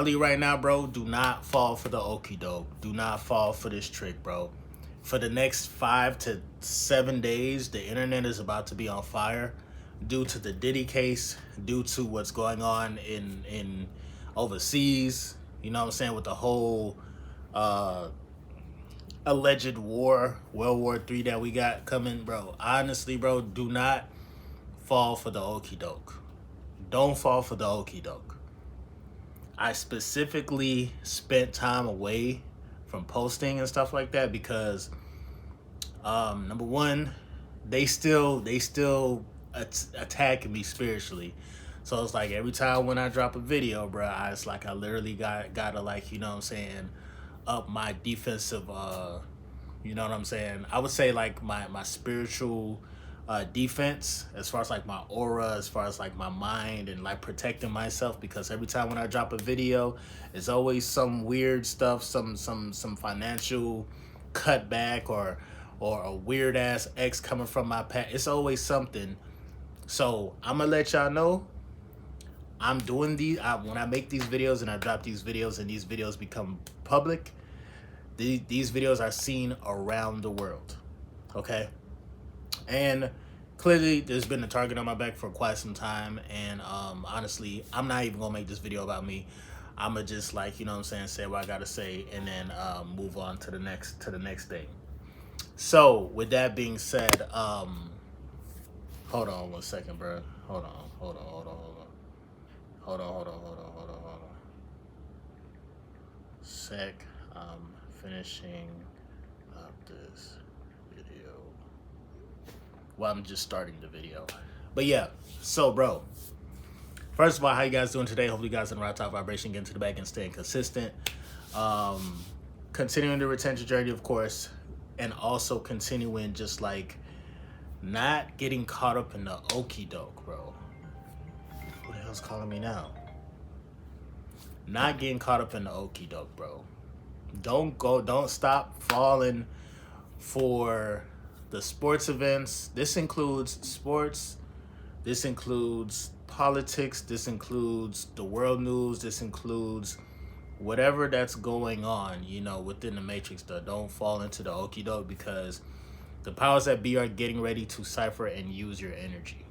Right now, bro, do not fall for the okie doke. Do not fall for this trick, bro. For the next 5 to 7 days, the internet is about to be on fire due to the Diddy case, due to what's going on in overseas. You know what I'm saying, with the whole alleged World War III that we got coming, bro. Honestly, bro, do not fall for the okie doke. Don't fall for the okie doke. I specifically spent time away from posting and stuff like that because number one, they still attacking me spiritually. So it's like every time when I drop a video, bro, it's like I literally gotta, like, you know what I'm saying, up my defensive you know what I'm saying, I would say like my spiritual defense, as far as like my aura, as far as like my mind, and like protecting myself, because every time when I drop a video, it's always some weird stuff, some financial cutback, or a weird ass ex coming from my past. It's always something. So I'm gonna let y'all know, I'm doing these, when I make these videos and I drop these videos and these videos become public, these videos are seen around the world, okay? And clearly there's been a target on my back for quite some time, and honestly, I'm not even gonna make this video about me. I'm gonna just, like, you know what I'm saying, say what I gotta say, and then move on to the next thing. So with that being said, hold on one second, bro. Hold on. Sec. I'm finishing up this video. Well, I'm just starting the video. But yeah, so bro, first of all, how you guys doing today? Hopefully you guys in the right top vibration, getting to the bag and staying consistent. Continuing the retention journey, of course, and also continuing just like not getting caught up in the okie doke, bro. Who the hell's calling me now? Not getting caught up in the okie doke, bro. Don't stop falling for the sports events. This includes sports, this includes politics, this includes the world news, this includes whatever that's going on, you know, within the matrix. Though, don't fall into the okie doke, because the powers that be are getting ready to cipher and use your energy.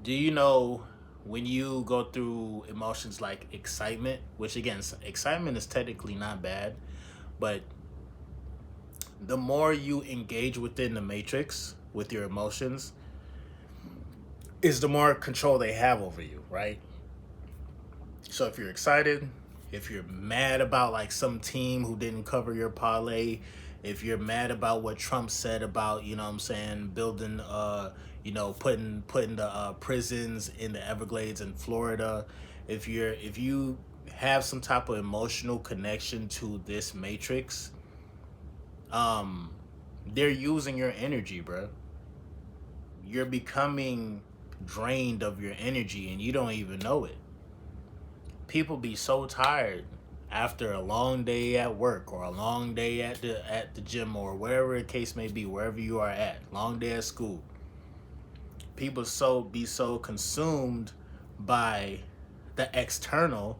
Do you know, when you go through emotions like excitement, which again, excitement is technically not bad, but the more you engage within the matrix with your emotions, is the more control they have over you, right? So if you're excited, if you're mad about like some team who didn't cover your parlay, if you're mad about what Trump said about, you know what I'm saying, building you know, putting the prisons in the Everglades in Florida, if you have some type of emotional connection to this matrix, they're using your energy, bro. You're becoming drained of your energy and you don't even know it. People be so tired after a long day at work, or a long day at the gym, or wherever the case may be, wherever you are at, long day at school. People be so consumed by the external,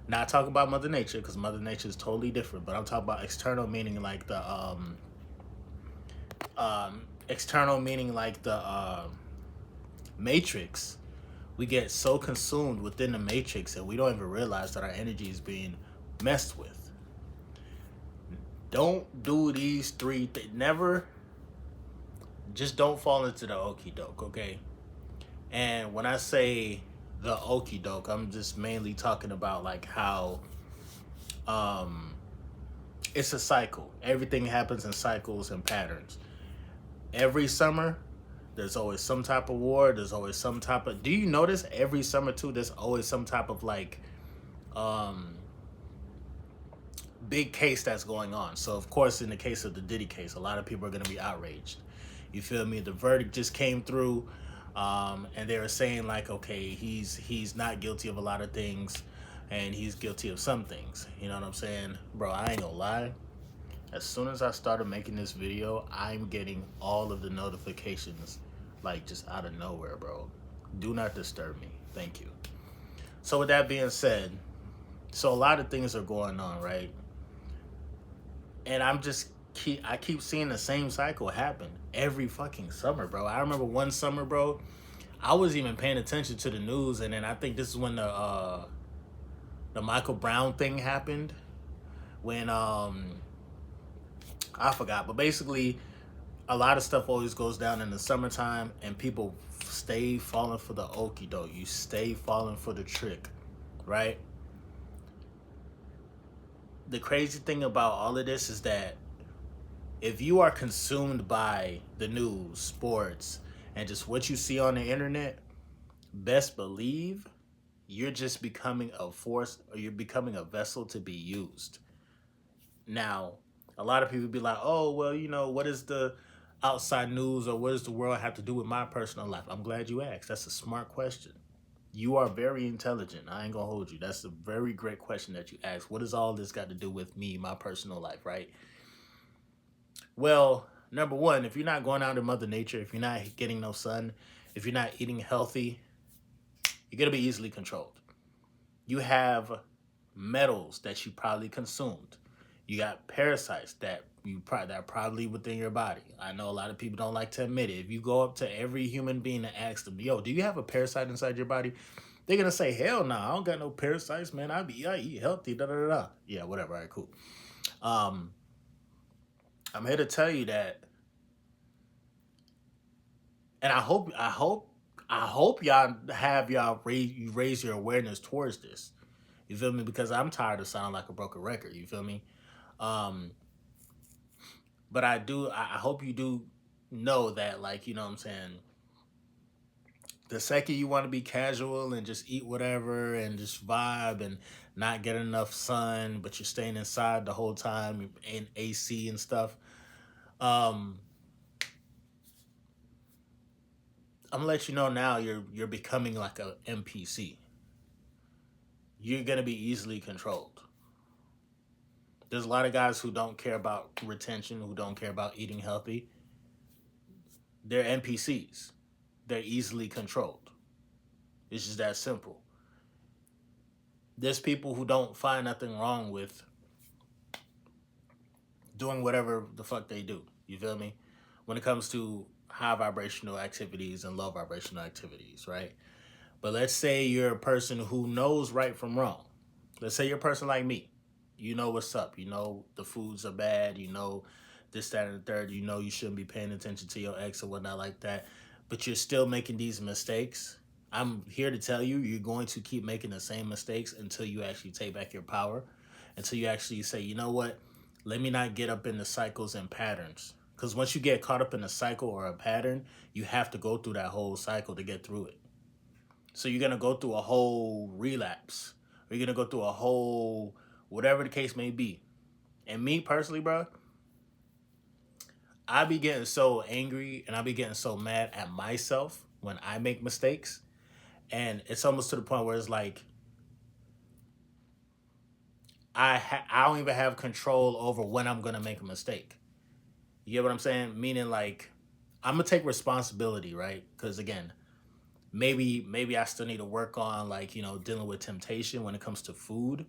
not talking about Mother Nature, because Mother Nature is totally different, but I'm talking about external, meaning like the matrix. We get so consumed within the matrix that we don't even realize that our energy is being messed with. Don't do these three things. Never. Just don't fall into the okie doke, okay? And when I say the okie doke, I'm just mainly talking about like how it's a cycle. Everything happens in cycles and patterns. Every summer, there's always some type of war. There's always some type of... Do you notice every summer too, there's always some type of like big case that's going on. So of course, in the case of the Diddy case, a lot of people are going to be outraged. You feel me? The verdict just came through, and they were saying like, okay, he's not guilty of a lot of things, and he's guilty of some things. You know what I'm saying? Bro, I ain't gonna lie. As soon as I started making this video, I'm getting all of the notifications, like, just out of nowhere, bro. Do not disturb me. Thank you. So with that being said, So a lot of things are going on, right? And I keep seeing the same cycle happen every fucking summer, bro. I remember one summer, bro, I was even paying attention to the news, and then I think this is when the Michael Brown thing happened. When I forgot, but basically a lot of stuff always goes down in the summertime, and people stay falling for the okie doke. You stay falling for the trick, right? The crazy thing about all of this is that if you are consumed by the news, sports, and just what you see on the internet, best believe you're just becoming a force, or you're becoming a vessel to be used. Now, a lot of people be like, oh, well, what is the outside news, or what does the world have to do with my personal life? I'm glad you asked. That's a smart question. You are very intelligent. I ain't gonna hold you. That's a very great question that you asked. What does all this got to do with me, my personal life, right? Well, number one, if you're not going out to Mother Nature, if you're not getting no sun, if you're not eating healthy, you're gonna be easily controlled. You have metals that you probably consumed. You got parasites that are probably within your body. I know a lot of people don't like to admit it. If you go up to every human being and ask them, "Yo, do you have a parasite inside your body?" They're gonna say, "Hell no, I don't got no parasites, man. I eat healthy." Da da da da. Yeah, whatever. All right, cool. Um, I'm here to tell you that, and I hope y'all raise your awareness towards this. You feel me? Because I'm tired of sounding like a broken record. You feel me? Um, but I hope you do know that, like, you know what I'm saying, the second you want to be casual and just eat whatever and just vibe and not get enough sun, but you're staying inside the whole time in AC and stuff, um, I'm gonna let you know now you're becoming like a NPC. You're gonna be easily controlled. There's a lot of guys who don't care about retention, who don't care about eating healthy. They're NPCs. They're easily controlled. It's just that simple. There's people who don't find nothing wrong with doing whatever the fuck they do. You feel me? When it comes to high vibrational activities and low vibrational activities, right? But let's say you're a person who knows right from wrong. Let's say you're a person like me. You know what's up. You know the foods are bad. You know this, that, and the third. You know you shouldn't be paying attention to your ex or whatnot like that. But you're still making these mistakes. I'm here to tell you, you're going to keep making the same mistakes until you actually take back your power. Until you actually say, you know what? Let me not get up in the cycles and patterns. Because once you get caught up in a cycle or a pattern, you have to go through that whole cycle to get through it. So you're gonna go through a whole relapse, or you're gonna go through a whole whatever the case may be. And me personally, bro, I be getting so angry and I be getting so mad at myself when I make mistakes, and it's almost to the point where it's like I don't even have control over when I'm gonna make a mistake. You get what I'm saying? Meaning like I'm gonna take responsibility, right? Because again, maybe I still need to work on, like, dealing with temptation when it comes to food.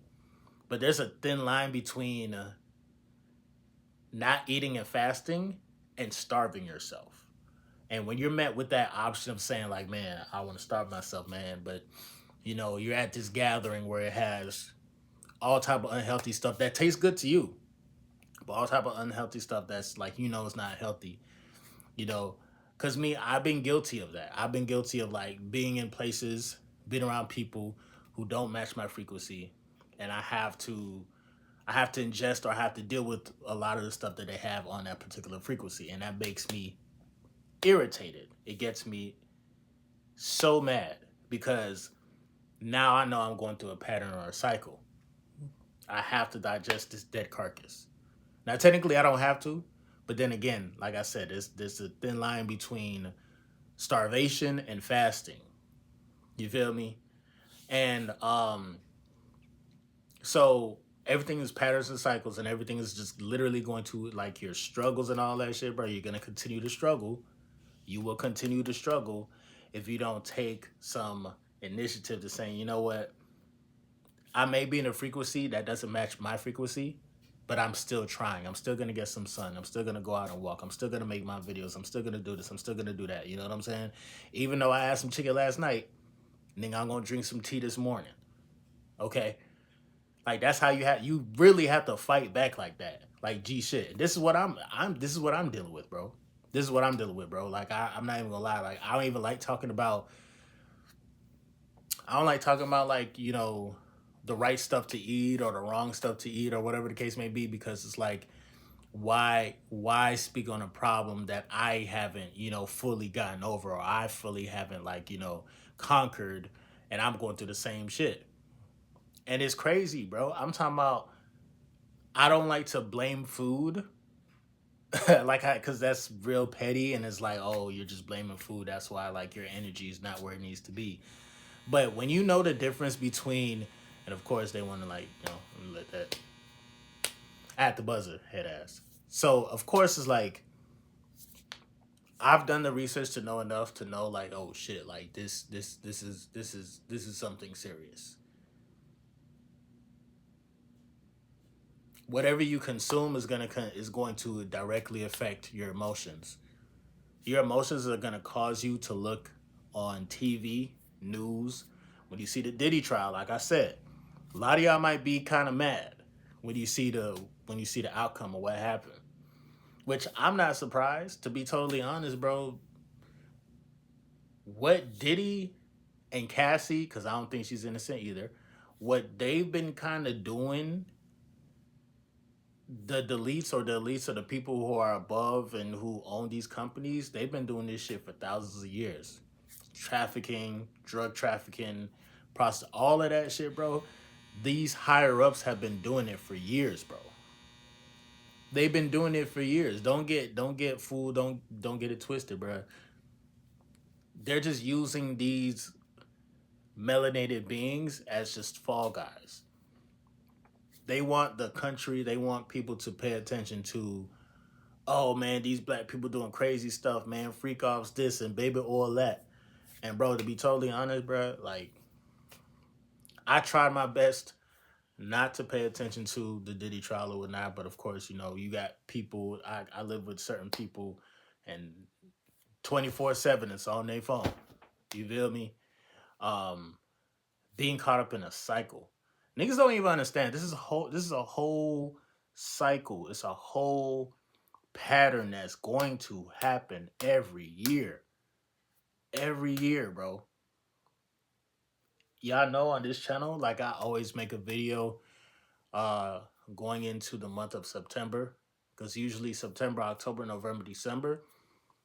But there's a thin line between not eating and fasting and starving yourself. And when you're met with that option of saying like, man, I want to starve myself, man, but you're at this gathering where it has all type of unhealthy stuff that tastes good to you, but all type of unhealthy stuff that's like, it's not healthy, you know. Because me, I've been guilty of that. I've been guilty of like being in places, being around people who don't match my frequency, and I have to ingest, or I have to deal with a lot of the stuff that they have on that particular frequency, and that makes me irritated. It gets me so mad because now I know I'm going through a pattern or a cycle. I have to digest this dead carcass. Now, technically, I don't have to, but then again, like I said, there's a thin line between starvation and fasting. You feel me? And so everything is patterns and cycles, and everything is just literally going to, like, your struggles and all that shit, bro. You're gonna continue to struggle. You will continue to struggle if you don't take some initiative to saying, you know what? I may be in a frequency that doesn't match my frequency, but I'm still trying. I'm still gonna get some sun. I'm still gonna go out and walk. I'm still gonna make my videos. I'm still gonna do this. I'm still gonna do that. You know what I'm saying? Even though I had some chicken last night, nigga, I'm gonna drink some tea this morning. Okay? Like that's how you really have to fight back like that. Like G shit. This is what this is what I'm dealing with, bro. This is what I'm dealing with, bro. Like I'm not even gonna lie. Like I don't even like talking about I don't like talking about like, you know, the right stuff to eat or the wrong stuff to eat or whatever the case may be, because it's like why speak on a problem that I haven't, you know, fully gotten over, or I fully haven't like, you know, conquered, and I'm going through the same shit. And it's crazy, bro. I'm talking about I don't like to blame food. Like cuz that's real petty, and it's like, "Oh, you're just blaming food. That's why like your energy is not where it needs to be." But when you know the difference between, and of course they want to like, you know, let that at the buzzer, head ass. So of course it's like I've done the research to know enough to know like, oh shit, like this is something serious. Whatever you consume is going to directly affect your emotions. Your emotions are gonna cause you to look on TV, news. When you see the Diddy trial, like I said, a lot of y'all might be kind of mad when you see the outcome of what happened. Which I'm not surprised, to be totally honest, bro. What Diddy and Cassie, because I don't think she's innocent either, what they've been kind of doing, the elites or the people who are above and who own these companies, they've been doing this shit for thousands of years. Trafficking, drug trafficking, all of that shit, bro. These higher ups have been doing it for years, bro. They've been doing it for years. Don't get fooled. Don't get it twisted, bro. They're just using these melanated beings as just fall guys. They want the country, they want people to pay attention to, oh man, these black people doing crazy stuff, man, freak offs this and baby all that. And bro, to be totally honest, bro, like I tried my best not to pay attention to the Diddy trial or whatnot, but of course, you know, you got people, I live with certain people and 24/7 it's on their phone. You feel me? Um, Being caught up in a cycle. Niggas don't even understand. This is a whole cycle. It's a whole pattern that's going to happen every year. Every year, bro. Y'all know on this channel, like I always make a video uh going into the month of September. Because usually September, October, November, December,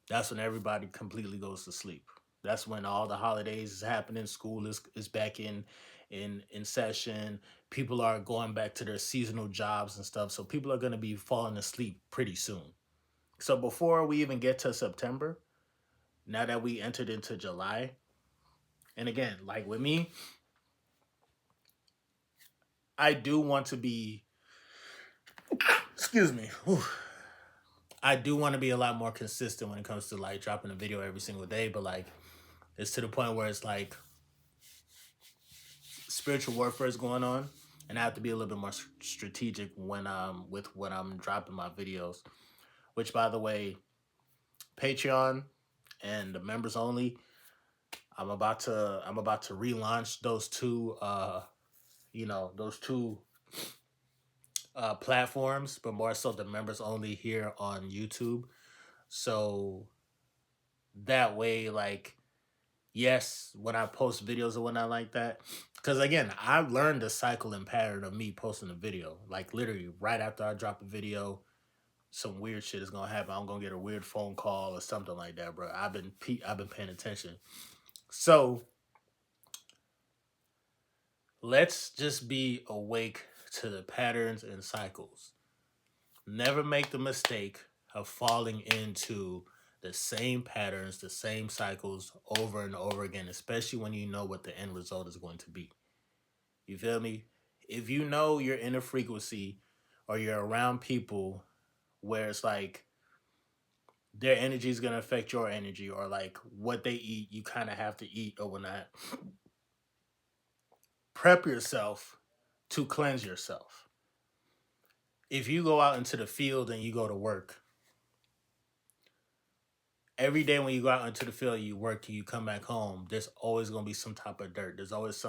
that's when everybody completely goes to sleep. That's when all the holidays is happening. School is back in session. People are going back to their seasonal jobs and stuff. So people are gonna be falling asleep pretty soon. So before we even get to September, now that we entered into July, and again, like with me, I do want to be excuse me. Whew. I do want to be a lot more consistent when it comes to like dropping a video every single day, but like it's to the point where it's like spiritual warfare is going on, and I have to be a little bit more strategic when with when I'm dropping my videos. Which, by the way, Patreon and the members only. I'm about to relaunch those two those two platforms, but more so the members only here on YouTube. So that way, like, yes, when I post videos or whatnot like that, because again, I learned the cycle and pattern of me posting a video. Like literally, right after I drop a video, some weird shit is gonna happen. I'm gonna get a weird phone call or something like that, bro. I've been paying attention. So let's just be awake to the patterns and cycles. Never make the mistake of falling into the same patterns, the same cycles over and over again, especially when you know what the end result is going to be. You feel me? If you know you're in a frequency or you're around people where it's like their energy is going to affect your energy, or like what they eat, you kind of have to eat or whatnot, prep yourself to cleanse yourself. If you go out into the field and you go to work, every day when you go out into the field, you work till you come back home, there's always gonna be some type of dirt. There's always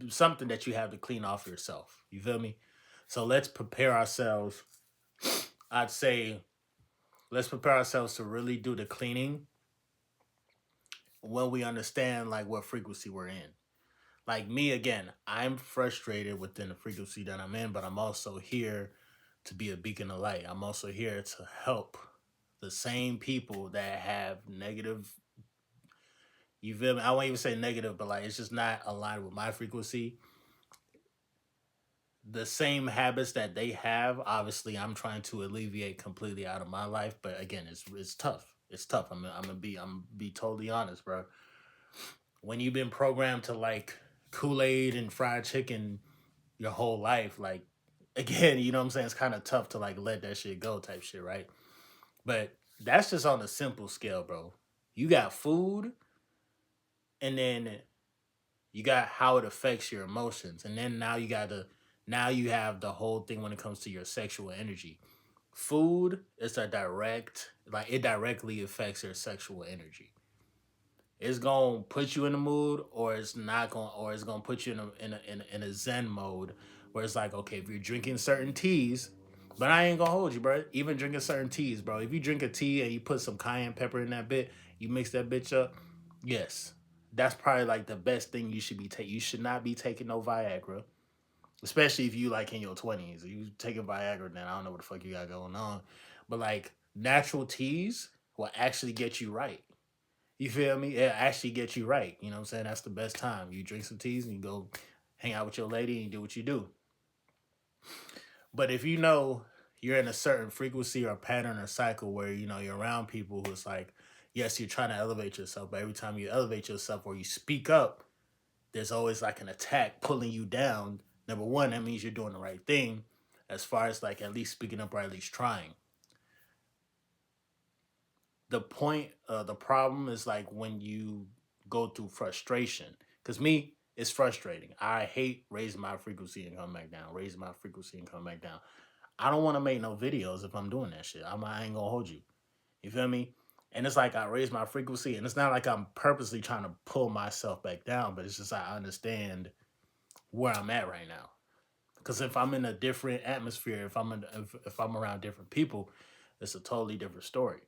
something that you have to clean off yourself. You feel me? So let's prepare ourselves. I'd say let's prepare ourselves to really do the cleaning when we understand like what frequency we're in. Like me again, I'm frustrated within the frequency that I'm in, but I'm also here to be a beacon of light. I'm also here to help the same people that have negative, you feel me? I won't even say negative, but like it's just not aligned with my frequency. The same habits that they have, obviously, I'm trying to alleviate completely out of my life. But again, it's tough. It's tough. I'm gonna be totally honest, bro. When you've been programmed to like Kool-Aid and fried chicken your whole life, like again, you know what I'm saying? It's kind of tough to like let that shit go, type shit, right? But that's just on a simple scale, bro. You got food, and then you got how it affects your emotions, and then now you have the whole thing when it comes to your sexual energy. Food is a direct, like it directly affects your sexual energy. It's gonna put you in the mood, or it's not gonna, or it's gonna put you in a zen mode where it's like, okay, if you're drinking certain teas, but I ain't gonna hold you, bro. Even drinking certain teas, bro. If you drink a tea and you put some cayenne pepper in that bit, you mix that bitch up. Yes, that's probably like the best thing you should be taking. You should not be taking no Viagra, especially if you like in your 20s. If you taking Viagra, then I don't know what the fuck you got going on. But like natural teas will actually get you right. You feel me? It actually gets you right. You know what I'm saying? That's the best time. You drink some teas and you go hang out with your lady and you do what you do. But if you know you're in a certain frequency or pattern or cycle where you know you're around people who's like, yes, you're trying to elevate yourself, but every time you elevate yourself or you speak up, there's always like an attack pulling you down. Number one, that means you're doing the right thing as far as like at least speaking up or at least trying. The problem is like when you go through frustration. Because me, it's frustrating. I hate raising my frequency and come back down, raising my frequency and come back down. I don't want to make no videos if I'm doing that shit. I ain't gonna hold you. You feel me? And it's like I raise my frequency, and it's not like I'm purposely trying to pull myself back down, but it's just I understand where I'm at right now. Because if I'm in a different atmosphere, if I'm around different people, it's a totally different story.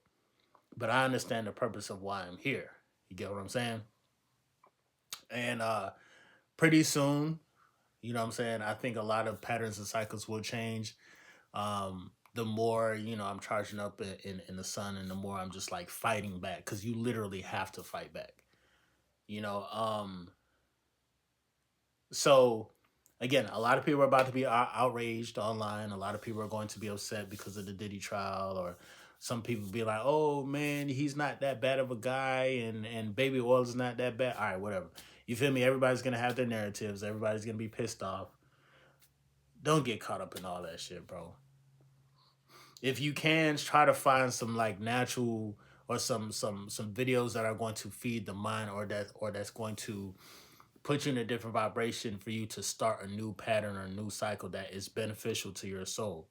But I understand the purpose of why I'm here. You get what I'm saying? And pretty soon, you know what I'm saying, I think a lot of patterns and cycles will change. The more, you know, I'm charging up in the sun, and the more I'm just like fighting back, because you literally have to fight back. You know, so again, a lot of people are about to be outraged online. A lot of people are going to be upset because of the Diddy trial, or some people be like, "Oh man, he's not that bad of a guy, and baby oil is not that bad." All right, whatever. You feel me? Everybody's gonna have their narratives. Everybody's gonna be pissed off. Don't get caught up in all that shit, bro. If you can, try to find some like natural or some videos that are going to feed the mind, or that's going to put you in a different vibration for you to start a new pattern or a new cycle that is beneficial to your soul.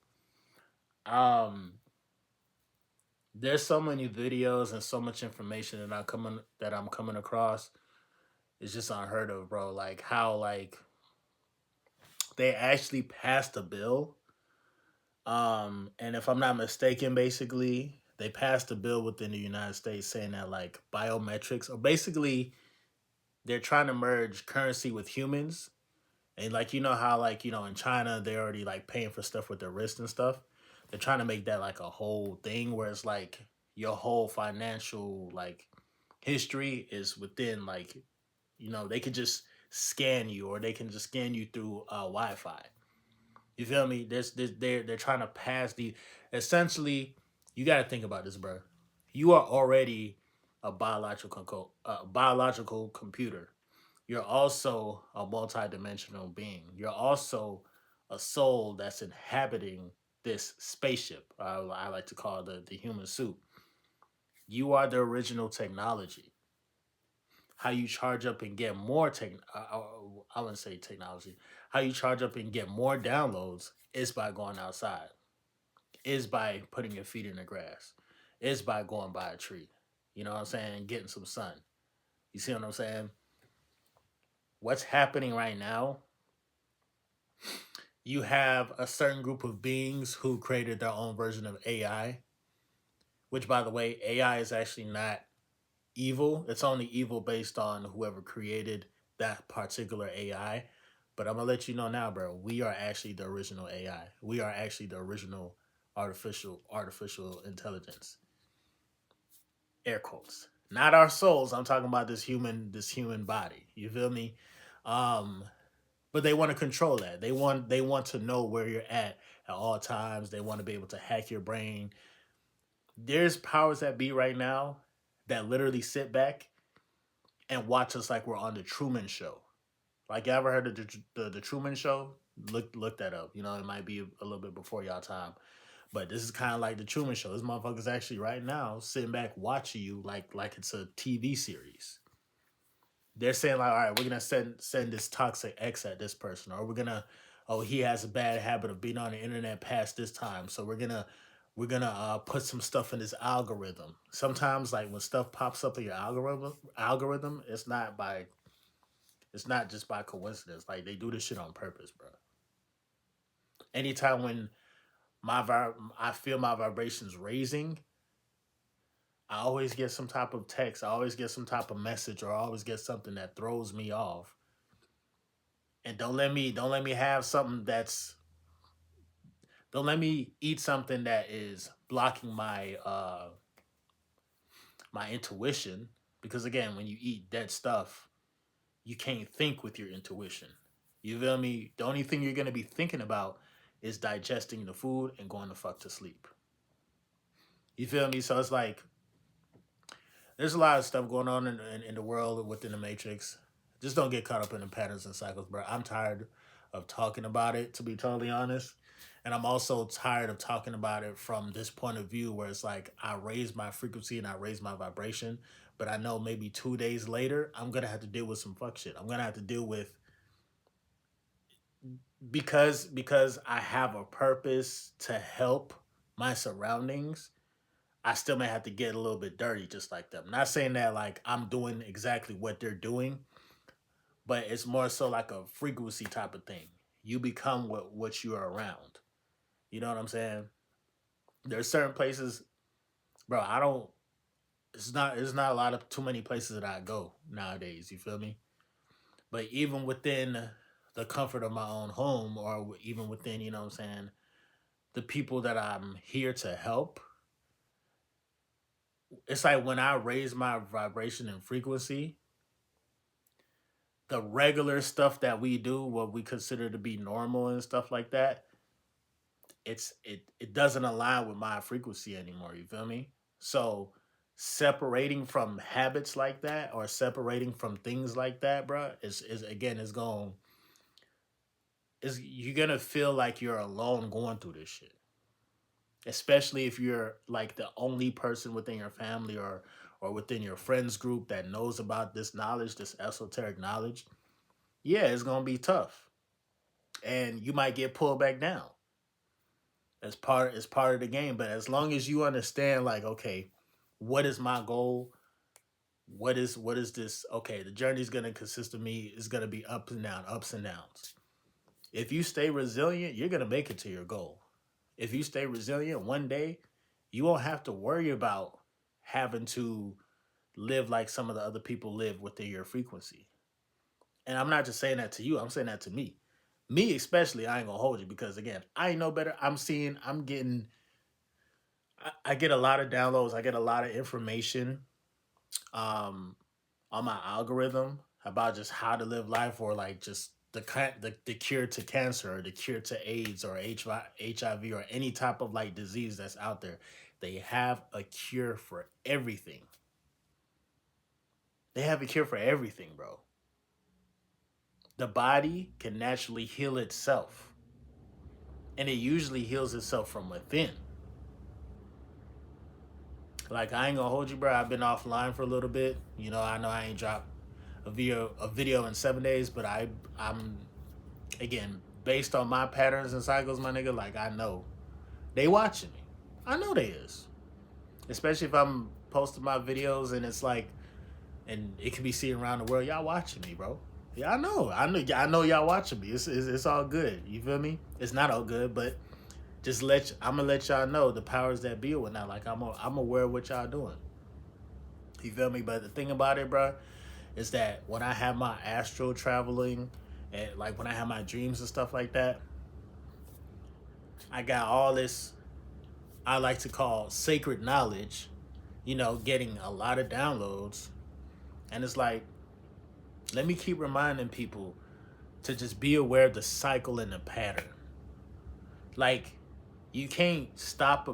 Um, there's so many videos and so much information that I'm coming across. It's just unheard of, bro. Like how like they actually passed a bill. And if I'm not mistaken, basically they passed a bill within the United States saying that like biometrics, or basically they're trying to merge currency with humans. And like you know how like you know in China they're already like paying for stuff with their wrist and stuff. They're trying to make that like a whole thing where it's like your whole financial like history is within like you know they could just scan you, or they can just scan you through Wi-Fi. You feel me? They're trying to pass the, essentially. You got to think about this, bro. You are already a biological computer. You're also a multidimensional being. You're also a soul that's inhabiting this spaceship. I like to call it the human suit. You are the original technology. how you charge up and get more I wouldn't say technology. How you charge up and get more downloads is by going outside. Is by putting your feet in the grass. Is by going by a tree. You know what I'm saying? Getting some sun. You see what I'm saying? What's happening right now, you have a certain group of beings who created their own version of AI, which, by the way, AI is actually not evil. It's only evil based on whoever created that particular AI. But I'm gonna let you know now, bro. We are actually the original AI. We are actually the original artificial intelligence. Air quotes. Not our souls. I'm talking about this human body. You feel me? Um, but they want to control that. They want to know where you're at all times. They want to be able to hack your brain. There's powers that be right now that literally sit back and watch us like we're on the Truman Show. Like, you ever heard of the Truman Show? Look that up. You know, it might be a little bit before y'all time, but this is kind of like the Truman Show. This motherfucker's actually right now sitting back watching you like it's a TV series. They're saying like, all right, we're gonna send this toxic X at this person, or we're gonna, oh, he has a bad habit of being on the internet past this time, so we're gonna put some stuff in this algorithm. Sometimes, like when stuff pops up in your algorithm, it's not just by coincidence. Like, they do this shit on purpose, bro. Anytime when I feel my vibrations raising, I always get some type of text. I always get some type of message, or I always get something that throws me off. And don't let me have something that's don't let me eat something that is blocking my intuition. Because again, when you eat dead stuff, you can't think with your intuition. You feel me? The only thing you're gonna be thinking about is digesting the food and going the fuck to sleep. You feel me? So it's like there's a lot of stuff going on in the world within the matrix. Just don't get caught up in the patterns and cycles, bro. I'm tired of talking about it, to be totally honest. And I'm also tired of talking about it from this point of view where it's like I raise my frequency and I raise my vibration, but I know maybe 2 days later I'm gonna have to deal with some fuck shit. I'm gonna have to deal with, because I have a purpose to help my surroundings. I still may have to get a little bit dirty just like them. Not saying that like I'm doing exactly what they're doing, but it's more so like a frequency type of thing. You become what you are around. You know what I'm saying? There's certain places, bro. I don't. It's not a lot of too many places that I go nowadays. You feel me? But even within the comfort of my own home, or even within, you know what I'm saying, the people that I'm here to help, it's like when I raise my vibration and frequency, the regular stuff that we do, what we consider to be normal and stuff like that, it doesn't align with my frequency anymore. You feel me? So separating from habits like that, or separating from things like that, bro, is again is going is you're gonna feel like you're alone going through this shit. Especially if you're like the only person within your family, or within your friends group that knows about this knowledge, this esoteric knowledge. Yeah, it's gonna be tough, and you might get pulled back down. It's part of the game. But as long as you understand, like, okay, what is my goal? What is this? Okay, the journey is gonna consist of me. It's gonna be ups and downs. If you stay resilient, you're gonna make it to your goal. If you stay resilient, one day you won't have to worry about having to live like some of the other people live within your frequency. And I'm not just saying that to you, I'm saying that to me. Me especially, I ain't gonna hold you, because again, I know better. I'm getting, I get a lot of downloads. I get a lot of information um, on my algorithm about just how to live life, or like just the cure to cancer, or the cure to AIDS, or HIV, or any type of like disease that's out there. They have a cure for everything. They have a cure for everything, bro. The body can naturally heal itself, and it usually heals itself from within. Like, I ain't gonna hold you, bro. I've been offline for a little bit. You know, I know I ain't dropped. a video in 7 days, but I'm again, based on my patterns and cycles, my nigga, like I know they watching me. I know they is. Especially if I'm posting my videos and it's like, and it can be seen around the world. Y'all watching me, bro. Yeah, I know y'all watching me. It's all good. You feel me? It's not all good, but I'm gonna let y'all know the powers that be or whatnot. Like I'm aware of what y'all doing. You feel me? But the thing about it, bro, is that when I have my astral traveling and like when I have my dreams and stuff like that, I got all this I like to call sacred knowledge, getting a lot of downloads. And it's like, let me keep reminding people to just be aware of the cycle and the pattern. Like, you can't stop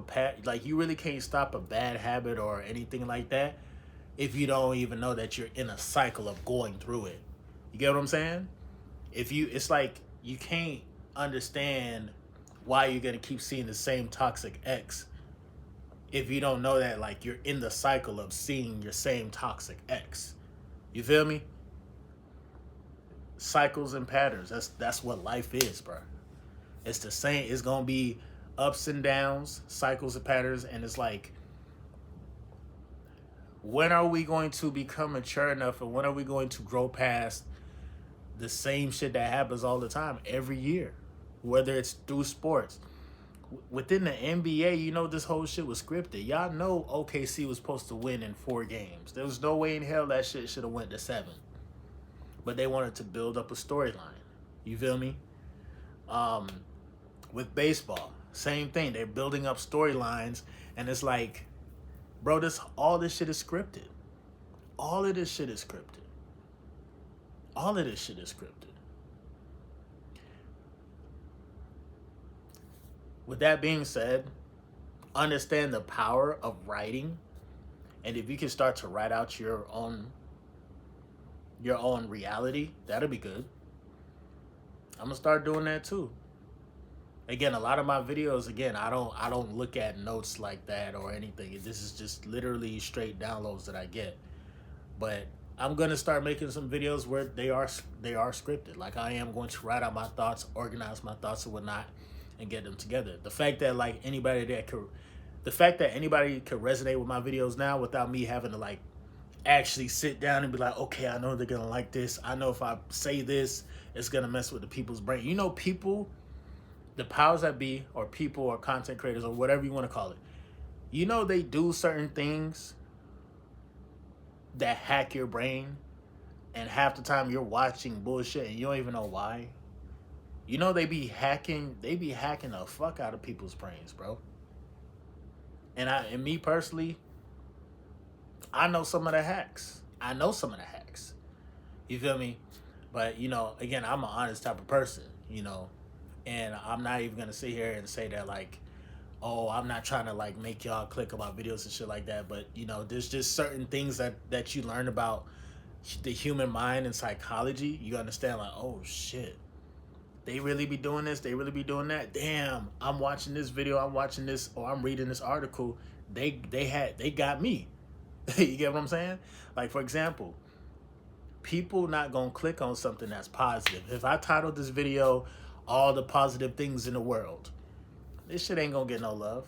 like you really can't stop a bad habit or anything like that if you don't even know that you're in a cycle of going through it. You get what I'm saying? It's like you can't understand why you're gonna keep seeing the same toxic ex if you don't know that like you're in the cycle of seeing your same toxic ex. You feel me? Cycles and patterns. That's what life is, bro. It's the same. It's gonna be ups and downs, cycles and patterns, and it's like, when are we going to become mature enough, and when are we going to grow past the same shit that happens all the time every year, whether it's through sports? Within the NBA, this whole shit was scripted. Y'all know OKC was supposed to win in 4 games. There was no way in hell that shit should have went to 7. But they wanted to build up a storyline. You feel me? With baseball, same thing. They're building up storylines, and it's like, bro, all this shit is scripted. All of this shit is scripted. All of this shit is scripted. With that being said, understand the power of writing, and if you can start to write out your own reality, that'll be good. I'm gonna start doing that too. Again, a lot of my videos, I don't look at notes like that or anything. This is just literally straight downloads that I get. But I'm gonna start making some videos where they are scripted. Like, I am going to write out my thoughts, organize my thoughts and whatnot, and get them together. The fact that anybody could resonate with my videos now without me having to like actually sit down and be like, okay, I know they're gonna like this. I know if I say this, it's gonna mess with the people's brain. People, the powers that be, or people, or content creators, or whatever you want to call it, they do certain things that hack your brain, and half the time you're watching bullshit and you don't even know why. They be hacking the fuck out of people's brains, bro. And me personally, I know some of the hacks. You feel me? But, again, I'm an honest type of person, and I'm not even going to sit here and say that, like, oh, I'm not trying to, like, make y'all click on my videos and shit like that. But, there's just certain things that you learn about the human mind and psychology. You understand, like, oh, shit. They really be doing this. They really be doing that. Damn, I'm watching this video. I'm watching this, or I'm reading this article. They got me. You get what I'm saying? Like, for example, people not gonna click on something that's positive. If I titled this video, all the positive things in the world, this shit ain't gonna get no love.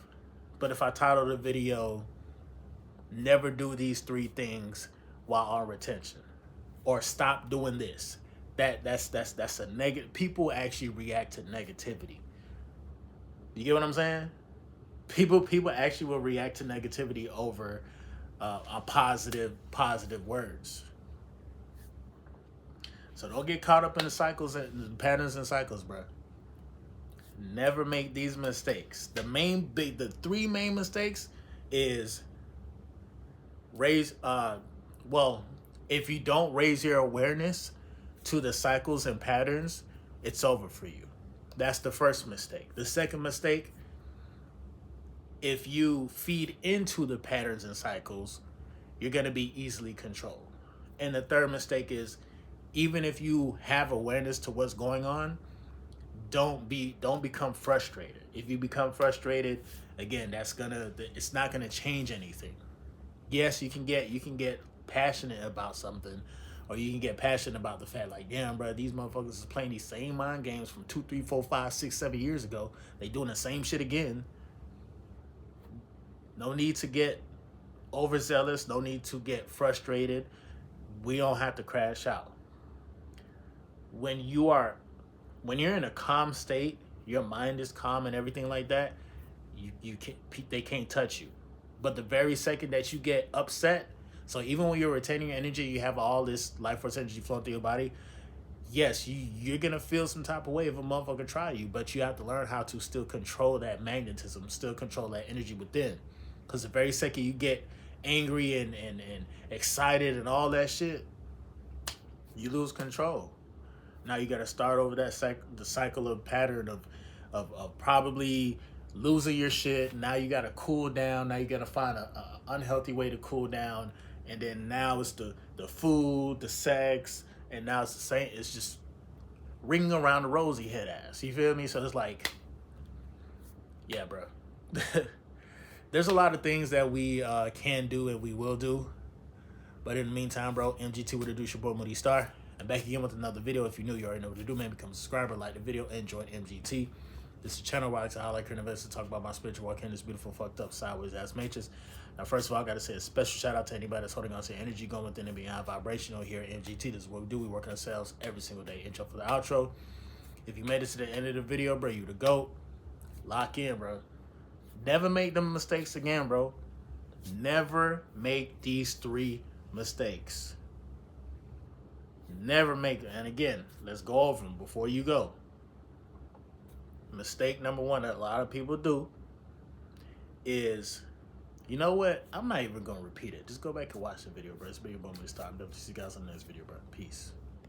But if I titled the video, never do these 3 things while on retention, or stop doing this, that's a negative. People actually react to negativity. You get what I'm saying? People actually will react to negativity over a positive words. So don't get caught up in the cycles and patterns and cycles, bro. Never make these mistakes. The 3 main mistakes is if you don't raise your awareness to the cycles and patterns, it's over for you. That's the first mistake. The second mistake, if you feed into the patterns and cycles, you're going to be easily controlled. And the third mistake is, even if you have awareness to what's going on, don't become frustrated. If you become frustrated, again, it's not gonna change anything. Yes, you can get passionate about something, Or you can get passionate about the fact like, damn, bro, these motherfuckers is playing these same mind games from 2, 3, 4, 5, 6, 7 years ago. They doing the same shit again. No need to get overzealous. No need to get frustrated. We don't have to crash out. When you're in a calm state, your mind is calm and everything like that, they can't touch you. But the very second that you get upset, so even when you're retaining your energy, you have all this life force energy flowing through your body, yes, you're gonna feel some type of way if a motherfucker try you, but you have to learn how to still control that magnetism, still control that energy within. Because the very second you get angry and excited and all that shit, you lose control. Now you got to start over the cycle of pattern of probably losing your shit. Now you got to cool down. Now you got to find a unhealthy way to cool down. And then now it's the food, the sex, and now it's the same. It's just ringing around the rosy head ass. You feel me? So it's like, yeah, bro. There's a lot of things that we can do and we will do. But in the meantime, bro, MGT with a your boy MOODYSTARR. I'm back again with another video. If you're new, you already know what to do, man. Become a subscriber, like the video, and join MGT. This is a channel where I like to highlight current events and talk about my spiritual walk in this beautiful, fucked up, sideways ass matrix. Now, first of all, I got to say a special shout out to anybody that's holding on to energy going within and beyond vibrational here at MGT. This is what we do. We work on ourselves every single day. Intro for the outro. If you made it to the end of the video, bro, you the GOAT. Lock in, bro. Never make them mistakes again, bro. Never make these 3 mistakes. Never make them. And again, let's go over them before you go. Mistake number 1 that a lot of people do is, you know what? I'm not even going to repeat it. Just go back and watch the video, bro. It's been your boy MOODYSTARR. I'm done. See you guys on the next video, bro. Peace.